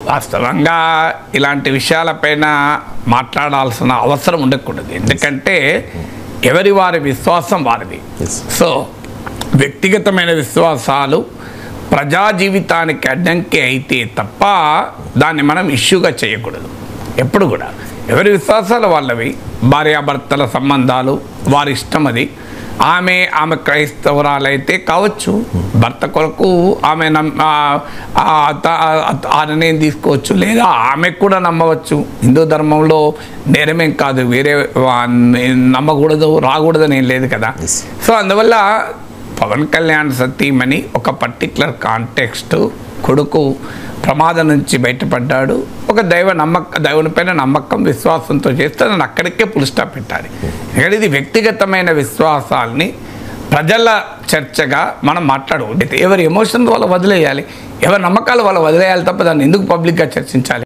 వాస్తవంగా ఇలాంటి విషయాలపైన మాట్లాడాల్సిన అవసరం ఉండకూడదు. ఎందుకంటే ఎవరి వారి విశ్వాసం వారిది. సో వ్యక్తిగతమైన విశ్వాసాలు ప్రజా జీవితానికి అడ్డంకి అయితే తప్ప దాన్ని మనం ఇష్యూగా చేయకూడదు. ఎప్పుడు కూడా ఎవరి విశ్వాసాలు వాళ్ళవి. భార్యాభర్తల సంబంధాలు వారి ఇష్టం. అది ఆమె క్రైస్తవురాలైతే కావచ్చు, భర్త కొరకు ఆమె ఆ నిర్ణయం తీసుకోవచ్చు, లేదా ఆమె కూడా నమ్మవచ్చు. హిందూ ధర్మంలో నేరమేం కాదు, వేరే నమ్మకూడదు రాకూడదని ఏం లేదు కదా. సో అందువల్ల పవన్ కళ్యాణ్ సతీమణి ఒక పర్టికులర్ కాంటెక్స్ట్ కొడుకు ప్రమాదం నుంచి బయటపడ్డాడు. ఒక దేవుని పైన నమ్మకం విశ్వాసంతో చేస్తే నన్ను అక్కడికే ఫుల్ స్టాప్ పెట్టాలి. ఎందుకంటే ఇది వ్యక్తిగతమైన విశ్వాసాలని ప్రజల చర్చగా మనం మాట్లాడకూడదు. ఎవరి ఎమోషన్ వాళ్ళు వదిలేయాలి, ఎవరి నమ్మకాలు వాళ్ళు వదిలేయాలి తప్ప దాన్ని ఎందుకు పబ్లిక్గా చర్చించాలి?